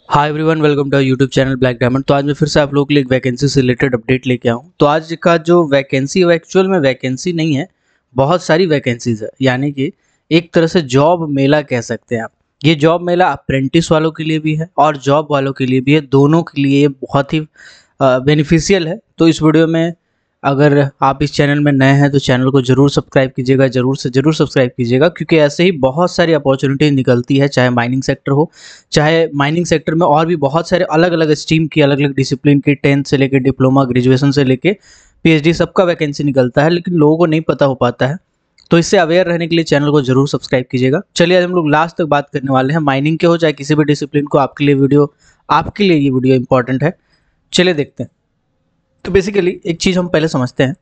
Hi everyone, welcome to YouTube channel black diamond. तो आज मैं फिर से आप लोगों के लिए एक वैकेंसी से रिलेटेड अपडेट लेके आऊँ। तो आज का जो वैकेंसी है वो एक्चुअल में वैकेंसी नहीं है, बहुत सारी वैकेंसीज है, यानी कि एक तरह से जॉब मेला कह सकते हैं आप। ये जॉब मेला अप्रेंटिस वालों के लिए भी है और जॉब वालों के लिए भी है, दोनों के लिए ये बहुत ही बेनिफिशियल है। तो इस वीडियो में अगर आप इस चैनल में नए हैं तो चैनल को जरूर सब्सक्राइब कीजिएगा, जरूर से जरूर सब्सक्राइब कीजिएगा, क्योंकि ऐसे ही बहुत सारी अपॉर्चुनिटी निकलती है, चाहे माइनिंग सेक्टर हो, चाहे माइनिंग सेक्टर में और भी बहुत सारे अलग अलग स्ट्रीम की, अलग अलग डिसिप्लिन की, 10th से लेकर डिप्लोमा, ग्रेजुएशन से लेकर पीएचडी, सबका वैकेंसी निकलता है, लेकिन लोगों को नहीं पता हो पाता है। तो इससे अवेयर रहने के लिए चैनल को जरूर सब्सक्राइब कीजिएगा। चलिए आज हम लोग लास्ट तक बात करने वाले हैं, माइनिंग के हो चाहे किसी भी डिसिप्लिन को, आपके लिए ये वीडियो इंपॉर्टेंट है। चलिए देखते हैं। तो बेसिकली एक चीज़ हम पहले समझते हैं,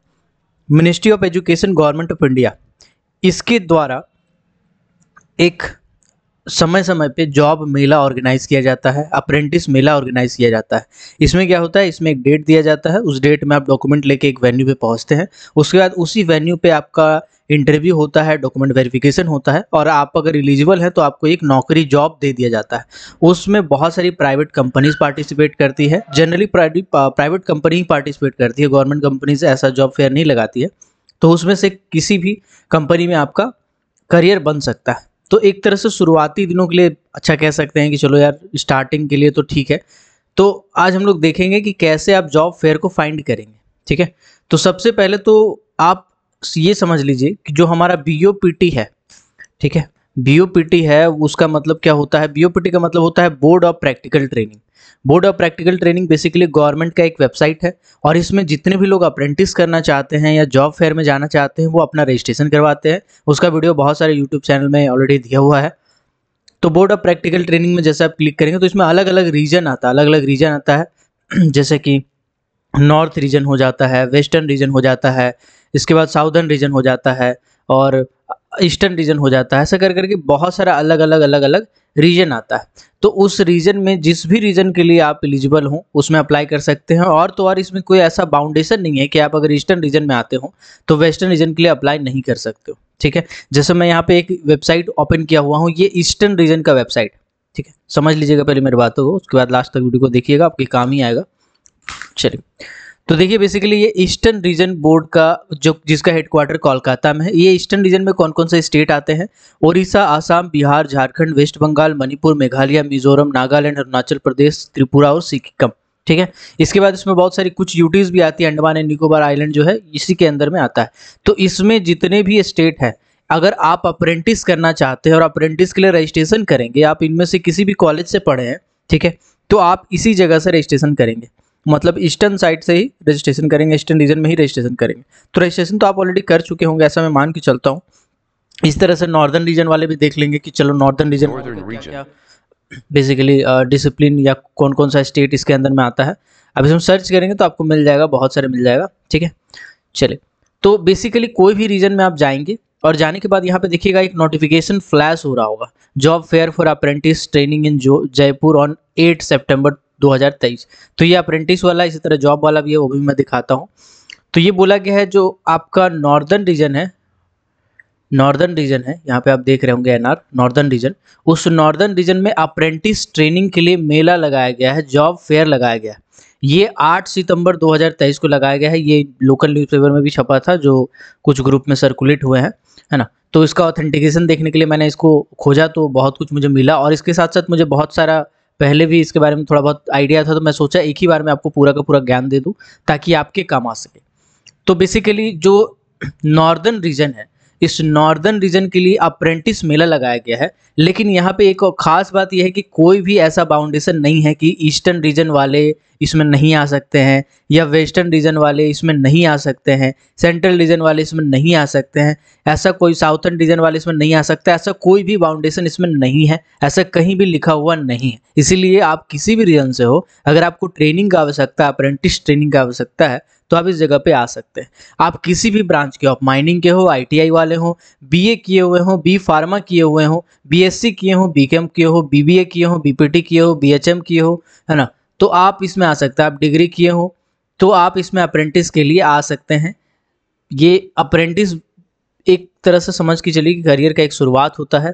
ministry of education, government of India, इसके द्वारा एक समय समय पे जॉब मेला ऑर्गेनाइज किया जाता है, अप्रेंटिस मेला ऑर्गेनाइज किया जाता है। इसमें क्या होता है, इसमें एक डेट दिया जाता है, उस डेट में आप डॉक्यूमेंट लेके एक वेन्यू पे पहुंचते हैं। उसके बाद उसी वेन्यू पे आपका इंटरव्यू होता है, डॉक्यूमेंट वेरिफिकेशन होता है, और आप अगर एलिजिबल हैं तो आपको एक नौकरी जॉब दे दिया जाता है। उसमें बहुत सारी प्राइवेट कंपनीज पार्टिसिपेट करती है, जनरली प्राइवेट कंपनी ही पार्टिसिपेट करती है, गवर्नमेंट कंपनी से ऐसा जॉब फेयर नहीं लगाती है। तो उसमें से किसी भी कंपनी में आपका करियर बन सकता है। तो एक तरह से शुरुआती दिनों के लिए अच्छा कह सकते हैं कि चलो यार, स्टार्टिंग के लिए तो ठीक है। तो आज हम लोग देखेंगे कि कैसे आप जॉब फेयर को फाइंड करेंगे। ठीक है, तो सबसे पहले तो आप ये समझ लीजिए कि जो हमारा बीओपीटी है, ठीक है, बीओपीटी है, उसका मतलब क्या होता है? बीओपीटी का मतलब होता है board of practical training. Board of practical training basically government का एक वेबसाइट है, और इसमें जितने भी लोग अप्रेंटिस करना चाहते हैं या जॉब फेयर में जाना चाहते हैं वो अपना रजिस्ट्रेशन करवाते हैं। उसका वीडियो बहुत सारे यूट्यूब चैनल में ऑलरेडी दिया हुआ है। तो बोर्ड ऑफ प्रैक्टिकल ट्रेनिंग में जैसे आप क्लिक करेंगे तो इसमें अलग अलग रीजन आता है, अलग अलग रीजन आता है जैसे कि नॉर्थ रीजन हो जाता है, वेस्टर्न रीजन हो जाता है, इसके बाद साउदर्न रीजन हो जाता है, और ईस्टर्न रीजन हो जाता है। ऐसा कर करके बहुत सारा अलग अलग रीजन आता है। तो उस रीजन में जिस भी रीजन के लिए आप एलिजिबल हो उसमें अप्लाई कर सकते हैं। और तो और इसमें कोई ऐसा बाउंडेशन नहीं है कि आप अगर ईस्टर्न रीजन में आते हो तो वेस्टर्न रीजन के लिए अप्लाई नहीं कर सकते हो। ठीक है, जैसे मैं यहाँ पे एक वेबसाइट ओपन किया हुआ हूँ, ये ईस्टर्न रीजन का वेबसाइट। ठीक है, समझ लीजिएगा पहले मेरी बातों को, उसके बाद लास्ट तक वीडियो को देखिएगा, आपके काम ही आएगा। चलिए, तो देखिए बेसिकली ये ईस्टर्न रीजन बोर्ड का जो जिसका हेडक्वार्टर कोलकाता में है, ये ईस्टर्न रीजन में कौन कौन से स्टेट आते हैं? उड़ीसा, आसाम, बिहार, झारखंड, वेस्ट बंगाल, मणिपुर, मेघालय, मिजोरम, नागालैंड, अरुणाचल प्रदेश, त्रिपुरा और सिक्किम। ठीक है, इसके बाद इसमें बहुत सारी कुछ यूटीज भी आती है, अंडमान एंड निकोबार आइलैंड जो है इसी के अंदर में आता है। तो इसमें जितने भी स्टेट है, अगर आप अप्रेंटिस करना चाहते हैं और अप्रेंटिस के लिए रजिस्ट्रेशन करेंगे, आप इनमें से किसी भी कॉलेज से पढ़े हैं, ठीक है, तो आप इसी जगह से रजिस्ट्रेशन करेंगे, मतलब ईस्टर्न साइड से ही रजिस्ट्रेशन करेंगे, ईस्टर्न रीजन में ही रजिस्ट्रेशन करेंगे। तो रजिस्ट्रेशन तो आप ऑलरेडी कर चुके होंगे, ऐसा मैं मान के चलता हूँ। इस तरह से नॉर्दर्न रीजन वाले भी देख लेंगे कि चलो नॉर्दर्न रीजन क्या क्या बेसिकली डिसिप्लिन या कौन कौन सा स्टेट इसके अंदर में आता है। अब इसमें सर्च करेंगे तो आपको मिल जाएगा, बहुत सारे मिल जाएगा। ठीक है, चलिए, तो बेसिकली कोई भी रीजन में आप जाएंगे और जाने के बाद यहाँ पे देखिएगा एक नोटिफिकेशन फ्लैश हो रहा होगा, job fair for apprentice training in Jaipur on 8 सितंबर 2023। तो ये अप्रेंटिस वाला, इसी तरह जॉब वाला भी है, वो भी मैं दिखाता हूँ। तो ये बोला गया है जो आपका नॉर्दर्न रीजन है, नॉर्दर्न रीजन है, यहाँ पे आप देख रहे होंगे एनआर नॉर्दर्न रीजन, उस नॉर्दर्न रीजन में अप्रेंटिस ट्रेनिंग के लिए मेला लगाया गया है, जॉब फेयर लगाया गया है। ये 8 सितंबर 2023 को लगाया गया है। ये लोकल न्यूज़पेपर में भी छपा था, जो कुछ ग्रुप में सर्कुलेट हुए हैं, है ना। तो इसका ऑथेंटिकेशन देखने के लिए मैंने इसको खोजा तो बहुत कुछ मुझे मिला, और इसके साथ साथ मुझे बहुत सारा पहले भी इसके बारे में थोड़ा बहुत आइडिया था, तो मैं सोचा एक ही बार में आपको पूरा का पूरा ज्ञान दे दूँ ताकि आपके काम आ सके। तो बेसिकली जो नॉर्दर्न रीजन है, इस नॉर्दर्न रीजन के लिए अप्रेंटिस मेला लगाया गया है। लेकिन यहाँ पे एक और खास बात यह है कि कोई भी ऐसा बाउंडेशन नहीं है कि ईस्टर्न रीजन वाले इसमें नहीं आ सकते हैं, या वेस्टर्न रीजन वाले इसमें नहीं आ सकते हैं, सेंट्रल रीजन वाले इसमें नहीं आ सकते हैं, ऐसा कोई साउथर्न रीजन वाले इसमें नहीं आ सकता, ऐसा कोई भी बाउंडेशन इसमें नहीं है, ऐसा कहीं भी लिखा हुआ नहीं है। इसीलिए आप किसी भी रीजन से हो, अगर आपको ट्रेनिंग का आवश्यकता, अप्रेंटिस ट्रेनिंग का आवश्यकता है, तो आप इस जगह पे आ सकते हैं। आप किसी भी ब्रांच के हो, आप माइनिंग के हो, आईटीआई वाले हो, बीए किए हुए हो, बी फार्मा किए हुए हो, बीएससी किए हो, बीकॉम किए हो, बीबीए किए हो, बीपीटी किए हो, बीएचएम किए हो, है ना, तो आप इसमें आ सकते हैं। आप डिग्री किए हो तो आप इसमें अप्रेंटिस के लिए आ सकते हैं। ये अप्रेंटिस एक तरह से समझ के चलिए कि करियर का एक शुरुआत होता है।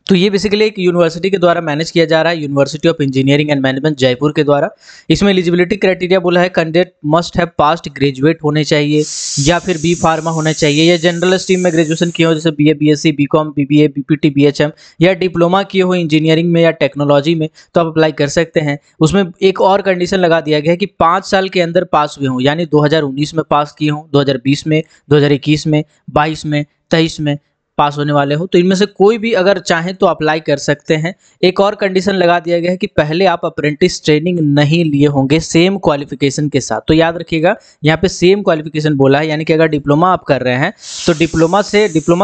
तो ये बेसिकली एक यूनिवर्सिटी के द्वारा मैनेज किया जा रहा है, university of engineering and management Jaipur के द्वारा। इसमें एलिजिबिलिटी क्राइटेरिया बोला है candidate must have past graduate होने चाहिए या फिर बी फार्मा होना चाहिए या जनरल स्ट्रीम में ग्रेजुएशन किए हो, जैसे BA, BSc, BCom, BBA, BPT, BHM या डिप्लोमा किए हो इंजीनियरिंग में या टेक्नोलॉजी में, तो आप अप्लाई कर सकते हैं। उसमें एक और कंडीशन लगा दिया गया है कि 5 साल के अंदर पास हुए हों, यानी 2019 में पास किए हों, 2020 में, 2021 में, 22 में, 23 में पास होने वाले हो, तो इनमें से कोई भी अगर चाहें तो अप्लाई कर सकते हैं। एक और कंडीशन लगा दिया गया है कि पहले आप अप्रेंटिस ट्रेनिंग नहीं लिए होंगे सेम क्वालिफिकेशन के साथ। तो याद रखिएगा यहाँ पे सेम क्वालिफिकेशन बोला है, यानी कि अगर डिप्लोमा आप कर रहे हैं तो डिप्लोमा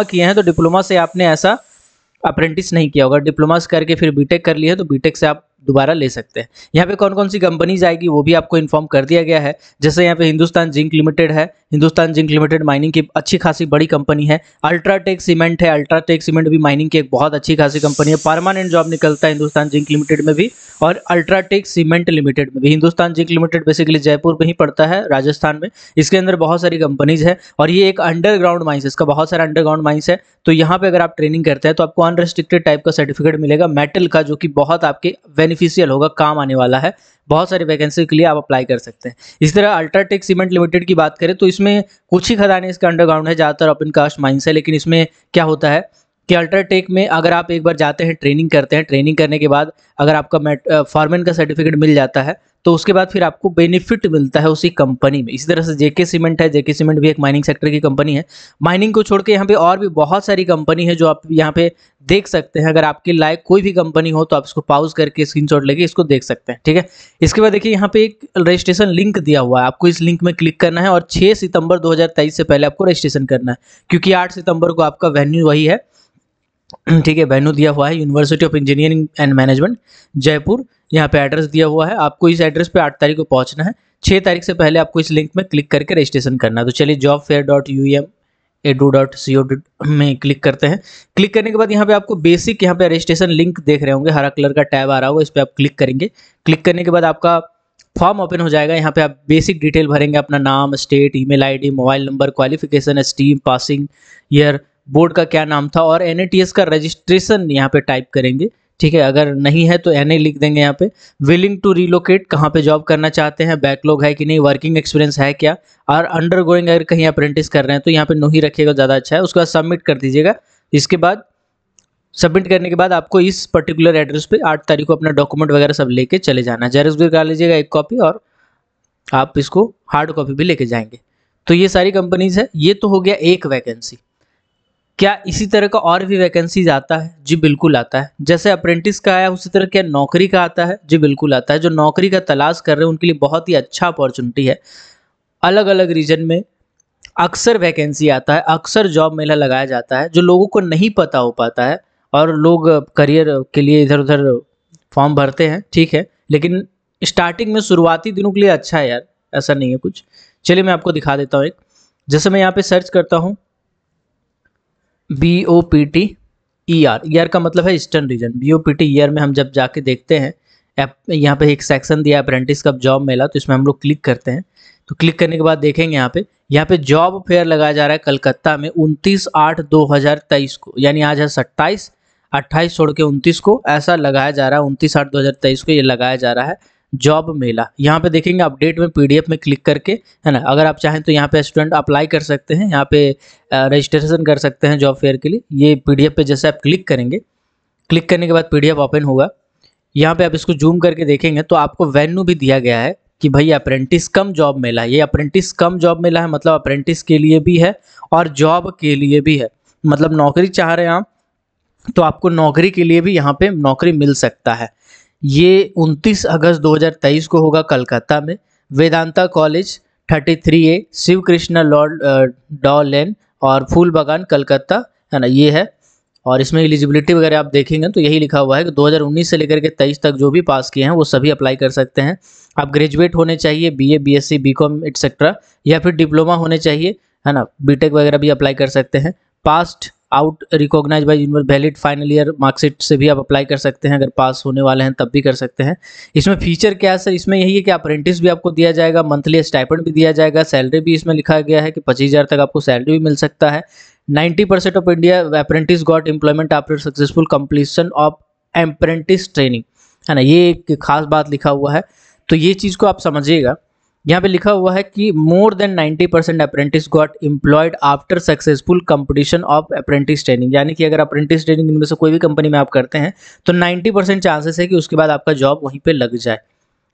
किए हैं तो डिप्लोमा से आपने ऐसा अप्रेंटिस नहीं किया होगा। डिप्लोमा करके फिर बीटेक कर लिया है तो बीटेक से आप दोबारा ले सकते हैं। यहाँ पे कौन कौन सी कंपनीज आएगी वो भी आपको इन्फॉर्म कर दिया गया है। जैसे यहाँ पे हिंदुस्तान जिंक लिमिटेड है, हिंदुस्तान जिंक लिमिटेड माइनिंग की अच्छी खासी बड़ी कंपनी है। अल्ट्राटेक सीमेंट है, अल्ट्राटेक सीमेंट भी माइनिंग की एक बहुत अच्छी खासी कंपनी है। परमानेंट जॉब निकलता है हिंदुस्तान जिंक लिमिटेड में भी और अल्ट्राटेक सीमेंट लिमिटेड में भी। Hindustan zinc limited basically Jaipur में ही पड़ता है, राजस्थान में। इसके अंदर बहुत सारी कंपनीज है और ये एक अंडरग्राउंड माइंस है, इसका बहुत सारा अंडरग्राउंड माइंस है। तो यहाँ पे अगर आप ट्रेनिंग करते हैं तो आपको अनरेस्ट्रिक्टेड टाइप का सर्टिफिकेट मिलेगा मेटल का, जो कि बहुत आपके बेनिफिशियल होगा, काम आने वाला है। बहुत सारी वैकेंसी के लिए आप अप्लाई कर सकते हैं। इस तरह अल्ट्राटेक सीमेंट लिमिटेड की बात करें तो इसमें कुछ ही खदानें इसका अंडरग्राउंड है, ज़्यादातर ओपन कास्ट माइंस है। लेकिन इसमें क्या होता है कि अल्ट्राटेक में अगर आप एक बार जाते हैं, ट्रेनिंग करते हैं, ट्रेनिंग करने के बाद अगर आपका फॉरमैन का सर्टिफिकेट मिल जाता है तो उसके बाद फिर आपको बेनिफिट मिलता है उसी कंपनी में। इसी तरह से जेके सीमेंट है, जेके सीमेंट भी एक माइनिंग सेक्टर की कंपनी है। माइनिंग को छोड़ के यहाँ पे और भी बहुत सारी कंपनी है जो आप यहाँ पे देख सकते हैं। अगर आपके लायक कोई भी कंपनी हो तो आप इसको पॉज करके स्क्रीनशॉट लेके इसको देख सकते हैं, ठीक है। इसके बाद देखिए यहाँ पे एक रजिस्ट्रेशन लिंक दिया हुआ है, आपको इस लिंक में क्लिक करना है और 6 सितंबर 2023 से पहले आपको रजिस्ट्रेशन करना है, क्योंकि 8 सितंबर को आपका वेन्यू वही है, ठीक है। वेन्यू दिया हुआ है university of engineering and management Jaipur. यहाँ पे एड्रेस दिया हुआ है, आपको इस एड्रेस पे 8 तारीख को पहुंचना है। 6 तारीख से पहले आपको इस लिंक में क्लिक करके रजिस्ट्रेशन करना है। तो चलिए jobfair.umedu.co में क्लिक करते हैं। क्लिक करने के बाद यहाँ पे आपको बेसिक यहाँ पे रजिस्ट्रेशन लिंक देख रहे होंगे, हरा कलर का टैब आ रहा होगा, इस पर आप क्लिक करेंगे। क्लिक करने के बाद आपका फॉर्म ओपन हो जाएगा। यहाँ पे आप बेसिक डिटेल भरेंगे, अपना नाम, state, email ID, mobile number, qualification, stream, passing year, board का क्या नाम था और NATS का रजिस्ट्रेशन यहाँ पे टाइप करेंगे, ठीक है। अगर नहीं है तो NA लिख देंगे यहाँ पे। विलिंग टू रिलोकेट, कहाँ पे जॉब करना चाहते हैं, बैकलॉग है कि नहीं, वर्किंग एक्सपीरियंस है क्या, और अंडरगोइंग अगर कहीं अप्रेंटिस कर रहे हैं तो यहाँ पे नो ही रखिएगा, ज़्यादा अच्छा है। उसके बाद सबमिट कर दीजिएगा। इसके बाद सबमिट करने के बाद आपको इस पर्टिकुलर एड्रेस पे 8 तारीख को अपना डॉक्यूमेंट वगैरह सब लेके चले जाना है। जेरॉक्स भी निकाल लीजिएगा 1 कॉपी और आप इसको हार्ड कॉपी भी लेके जाएंगे। तो ये सारी कंपनीज है। ये तो हो गया एक वैकेंसी। क्या इसी तरह का और भी वैकेंसीज आता है? जी बिल्कुल आता है। जैसे अप्रेंटिस का आया उसी तरह क्या नौकरी का आता है? जी बिल्कुल आता है। जो नौकरी का तलाश कर रहे हैं उनके लिए बहुत ही अच्छा अपॉर्चुनिटी है। अलग अलग रीजन में अक्सर वैकेंसी आता है, अक्सर जॉब मेला लगाया जाता है, जो लोगों को नहीं पता हो पाता है और लोग करियर के लिए इधर उधर फॉर्म भरते हैं, ठीक है। लेकिन स्टार्टिंग में शुरुआती दिनों के लिए अच्छा है यार, ऐसा नहीं है कुछ। चलिए मैं आपको दिखा देता हूँ एक। जैसे मैं यहाँ पे सर्च करता हूँ BOPT ER, ईयर का मतलब है ईस्टर्न रीजन। BOPT ईयर में हम जब जाके देखते हैं, यहाँ पे एक सेक्शन दिया अप्रेंटिस का जॉब मेला, तो इसमें हम लोग क्लिक करते हैं। तो क्लिक करने के बाद देखेंगे यहाँ पे जॉब फेयर लगाया जा रहा है कलकत्ता में 29/8/2023 को, यानी आज है 28 छोड़ के 29 को ऐसा लगाया जा रहा है। 29/8/2023 को ये लगाया जा रहा है जॉब मेला। यहाँ पे देखेंगे अपडेट में PDF में क्लिक करके, है ना। अगर आप चाहें तो यहाँ पे स्टूडेंट अप्लाई कर सकते हैं, यहाँ पे रजिस्ट्रेशन कर सकते हैं जॉब फेयर के लिए। ये PDF पे जैसे आप क्लिक करेंगे, क्लिक करने के बाद PDF ओपन होगा। यहाँ पे आप इसको जूम करके देखेंगे तो आपको वेन्यू भी दिया गया है कि भाई अप्रेंटिस कम जॉब मेला है। ये अप्रेंटिस कम जॉब मेला है, मतलब अप्रेंटिस के लिए भी है और जॉब के लिए भी है। मतलब नौकरी चाह रहे हैं आप तो आपको नौकरी के लिए भी यहाँ पे नौकरी मिल सकता है। ये 29 अगस्त 2023 को होगा कलकत्ता में, Vedanta college 33A Shiv Krishna law lane और फूल बागान कलकत्ता, है ना, ये है। और इसमें एलिजिबिलिटी वगैरह आप देखेंगे तो यही लिखा हुआ है कि 2019 से लेकर के 23 तक जो भी पास किए हैं वो सभी अप्लाई कर सकते हैं। आप ग्रेजुएट होने चाहिए, BA, BSc, BCom एटसेट्रा, या फिर डिप्लोमा होने चाहिए, है ना। बीटेक वगैरह भी अप्लाई कर सकते हैं। Passed out recognised by valid final year marksheet से भी आप अप्लाई कर सकते हैं, अगर पास होने वाले हैं तब भी कर सकते हैं। इसमें फीचर क्या है सर? इसमें यही है कि अप्रेंटिस भी आपको दिया जाएगा, मंथली स्टाइपेंड भी दिया जाएगा, सैलरी भी इसमें लिखा गया है कि 25,000 तक आपको सैलरी भी मिल सकता है। 90% of India apprentice got employment after successful completion of apprentice training, है ना, ये एक खास बात लिखा हुआ है। तो ये चीज़ को आप समझिएगा, यहाँ पे लिखा हुआ है कि more than 90% apprentice got employed after successful completion of apprentice training, यानी कि अगर अप्रेंटिस ट्रेनिंग इनमें से कोई भी कंपनी में आप करते हैं तो 90% चांसेस है कि उसके बाद आपका जॉब वहीं पे लग जाए।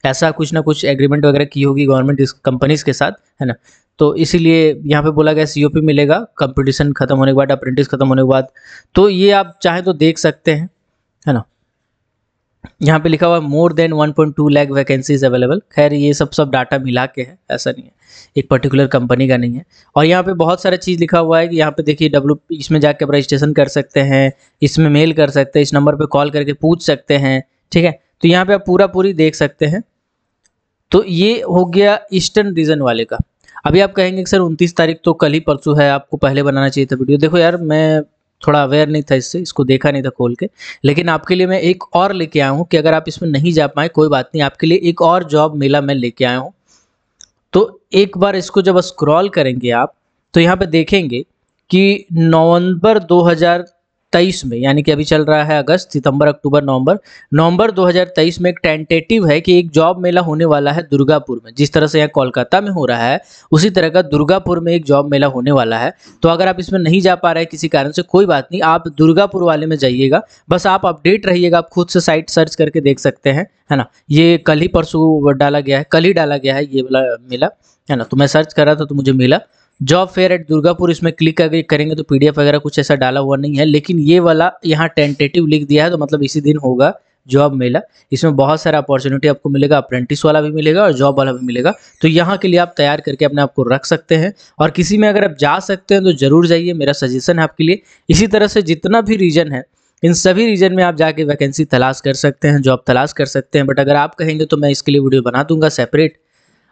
ऐसा कुछ ना कुछ एग्रीमेंट वगैरह की होगी गवर्नमेंट इस कंपनीज के साथ, है ना। तो इसीलिए यहाँ पे बोला गया सीओपी मिलेगा कंपटीशन खत्म होने के बाद, अप्रेंटिस खत्म होने के बाद। तो ये आप चाहे तो देख सकते हैं, है ना। यहाँ पे लिखा हुआ more than 1.2 lakh vacancies available. खैर ये सब डाटा मिला के है, ऐसा नहीं है, एक पर्टिकुलर कंपनी का नहीं है। और यहाँ पे बहुत सारा चीज़ लिखा हुआ है कि यहाँ पे देखिए इसमें जाके आप रजिस्ट्रेशन कर सकते हैं, इसमें मेल कर सकते हैं, इस नंबर पे कॉल करके पूछ सकते हैं, ठीक है। तो यहाँ पे आप पूरी देख सकते हैं। तो ये हो गया ईस्टर्न रीजन वाले का। अभी आप कहेंगे कि सर 29 तारीख तो कल ही परसों है, आपको पहले बनाना चाहिए था वीडियो। देखो यार, मैं थोड़ा अवेयर नहीं था इससे, इसको देखा नहीं था खोल के, लेकिन आपके लिए मैं एक और लेके आया हूँ कि अगर आप इसमें नहीं जा पाए कोई बात नहीं, आपके लिए एक और जॉब मेला मैं लेके आया हूँ। तो एक बार इसको जब स्क्रॉल करेंगे आप तो यहाँ पे देखेंगे कि नवंबर 2023 में, यानी कि अभी चल रहा है अगस्त, सितंबर, अक्टूबर, नवंबर 2023 में एक टेंटेटिव है कि एक जॉब मेला होने वाला है दुर्गापुर में। जिस तरह से यहाँ कोलकाता में हो रहा है उसी तरह का दुर्गापुर में एक जॉब मेला होने वाला है। तो अगर आप इसमें नहीं जा पा रहे हैं किसी कारण से, कोई बात नहीं, आप दुर्गापुर वाले में जाइएगा, बस आप अपडेट रहिएगा। आप खुद से साइट सर्च करके देख सकते हैं, है ना। ये कल ही परसों डाला गया है, कल ही डाला गया है ये वाला मेला, है ना। तो मैं सर्च कर रहा था तो मुझे मिला जॉब फेयर एट दुर्गापुर। इसमें क्लिक करके करेंगे तो पीडीएफ वगैरह कुछ ऐसा डाला हुआ नहीं है, लेकिन ये वाला यहाँ टेंटेटिव लिख दिया है, तो मतलब इसी दिन होगा जॉब मेला। इसमें बहुत सारा अपॉर्चुनिटी आपको मिलेगा, अप्रेंटिस वाला भी मिलेगा और जॉब वाला भी मिलेगा। तो यहाँ के लिए आप तैयार करके अपने आप को रख सकते हैं, और किसी में अगर आप जा सकते हैं तो जरूर जाइए, मेरा सजेशन है आपके लिए। इसी तरह से जितना भी रीजन है, इन सभी रीजन में आप जाके वैकेंसी तलाश कर सकते हैं, जॉब तलाश कर सकते हैं। बट अगर आप कहेंगे तो मैं इसके लिए वीडियो बना दूंगा सेपरेट।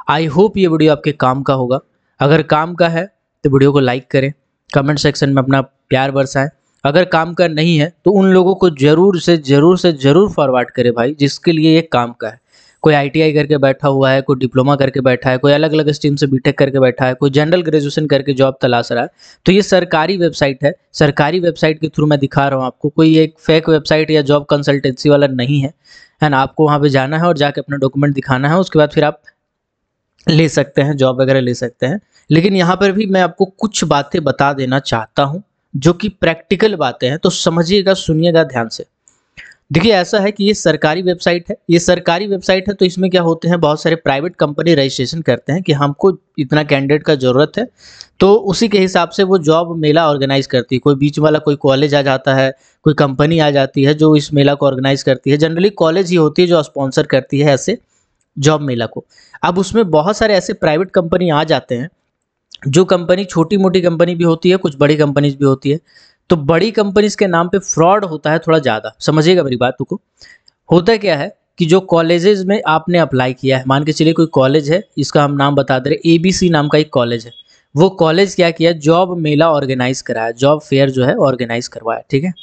आई होप ये वीडियो आपके काम का होगा। अगर काम का है तो वीडियो को लाइक करें, कमेंट सेक्शन में अपना प्यार बरसाएं। अगर काम का नहीं है तो उन लोगों को जरूर से जरूर फॉरवर्ड करें भाई, जिसके लिए ये काम का है। कोई आईटीआई करके बैठा हुआ है, कोई डिप्लोमा करके बैठा है, कोई अलग अलग स्ट्रीम से बीटेक करके बैठा है, कोई जनरल ग्रेजुएशन करके जॉब तलाश रहा है। तो ये सरकारी वेबसाइट है, सरकारी वेबसाइट के थ्रू मैं दिखा रहा हूँ आपको, कोई एक फेक वेबसाइट या जॉब कंसल्टेंसी वाला नहीं है, है ना। आपको वहाँ पे जाना है और जाके अपना डॉक्यूमेंट दिखाना है, उसके बाद फिर आप ले सकते हैं, जॉब वगैरह ले सकते हैं। लेकिन यहाँ पर भी मैं आपको कुछ बातें बता देना चाहता हूँ जो कि प्रैक्टिकल बातें हैं, तो समझिएगा, सुनिएगा ध्यान से। देखिए ऐसा है कि ये सरकारी वेबसाइट है, ये सरकारी वेबसाइट है, तो इसमें क्या होते हैं, बहुत सारे प्राइवेट कंपनी रजिस्ट्रेशन करते हैं कि हमको इतना कैंडिडेट का ज़रूरत है, तो उसी के हिसाब से वो जॉब मेला ऑर्गेनाइज करती है। कोई बीच वाला कोई कॉलेज आ जाता है, कोई कंपनी आ जाती है जो इस मेला को ऑर्गेनाइज करती है। जनरली कॉलेज ही होती है जो स्पॉन्सर करती है ऐसे जॉब मेला को। अब उसमें बहुत सारे ऐसे प्राइवेट कंपनी आ जाते हैं, जो कंपनी छोटी मोटी कंपनी भी होती है, कुछ बड़ी कंपनीज भी होती है। तो बड़ी कंपनीज के नाम पे फ्रॉड होता है थोड़ा ज़्यादा, समझिएगा मेरी बात को। होता क्या है कि जो कॉलेजेस में आपने अप्लाई किया है, मान के चलिए कोई कॉलेज है, इसका हम नाम बता दे रहे, ABC नाम का एक कॉलेज है। वो कॉलेज क्या किया, जॉब मेला ऑर्गेनाइज कराया, जॉब फेयर जो है ऑर्गेनाइज करवाया, ठीक है।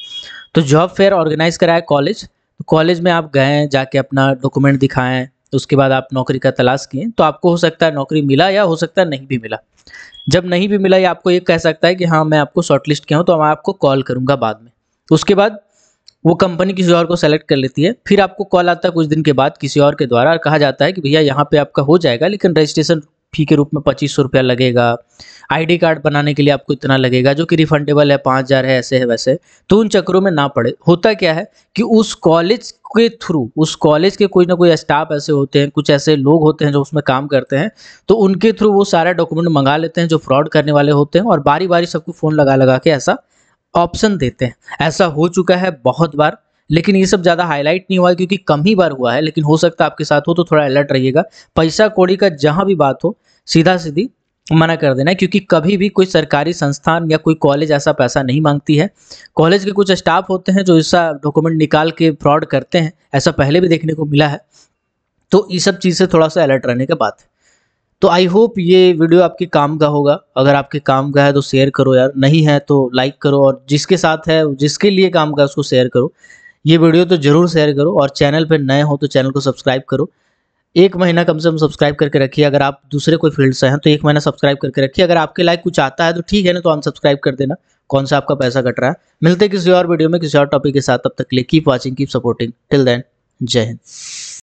तो जॉब फेयर ऑर्गेनाइज कराया कॉलेज, तो कॉलेज में आप गए, जाके अपना डॉक्यूमेंट दिखाएं, उसके बाद आप नौकरी का तलाश किए, तो आपको हो सकता है नौकरी मिला या हो सकता है नहीं भी मिला। जब नहीं भी मिला, या आपको ये कह सकता है कि हाँ मैं आपको शॉर्टलिस्ट किया हूँ तो मैं आपको कॉल करूँगा बाद में। उसके बाद वो कंपनी किसी और को सेलेक्ट कर लेती है, फिर आपको कॉल आता है कुछ दिन के बाद किसी और के द्वारा, और कहा जाता है कि भैया यहाँ पे आपका हो जाएगा, लेकिन रजिस्ट्रेशन फी के रूप में 2500 रुपया लगेगा, ID कार्ड बनाने के लिए आपको इतना लगेगा, जो कि रिफंडेबल है, 5000 है, ऐसे है वैसे। तो उन चक्करों में ना पड़े। होता क्या है कि उस कॉलेज के थ्रू, उस कॉलेज के कोई ना कोई स्टाफ ऐसे होते हैं, कुछ ऐसे लोग होते हैं जो उसमें काम करते हैं, तो उनके थ्रू वो सारा डॉक्यूमेंट मंगा लेते हैं जो फ्रॉड करने वाले होते हैं, और बारी बारी सबको फ़ोन लगा लगा के ऐसा ऑप्शन देते हैं। ऐसा हो चुका है बहुत बार, लेकिन ये सब ज़्यादा हाईलाइट नहीं हुआ है क्योंकि कम ही बार हुआ है, लेकिन हो सकता है आपके साथ हो, तो थोड़ा अलर्ट रहिएगा। पैसा कौड़ी का जहाँ भी बात हो, सीधा सीधी मना कर देना है, क्योंकि कभी भी कोई सरकारी संस्थान या कोई कॉलेज ऐसा पैसा नहीं मांगती है। कॉलेज के कुछ स्टाफ होते हैं जो ऐसा डॉक्यूमेंट निकाल के फ्रॉड करते हैं, ऐसा पहले भी देखने को मिला है। तो ये सब चीज़ से थोड़ा सा अलर्ट रहने का बात है। तो आई होप ये वीडियो आपके काम का होगा। अगर आपके काम का है तो शेयर करो यार, नहीं है तो लाइक करो, और जिसके साथ है, जिसके लिए काम का, उसको शेयर करो। ये वीडियो तो जरूर शेयर करो, और चैनल पर नए हो तो चैनल को सब्सक्राइब करो। 1 महीना कम से कम सब्सक्राइब करके रखिए। अगर आप दूसरे कोई फील्ड से हैं तो 1 महीना सब्सक्राइब करके रखिए। अगर आपके लाइक कुछ आता है तो ठीक है, ना तो अनसब्सक्राइब कर देना, कौन सा आपका पैसा कट रहा है। मिलते किसी और वीडियो में किसी और टॉपिक के साथ, तब तक के लिए keep watching, keep supporting, till then जय हिंद।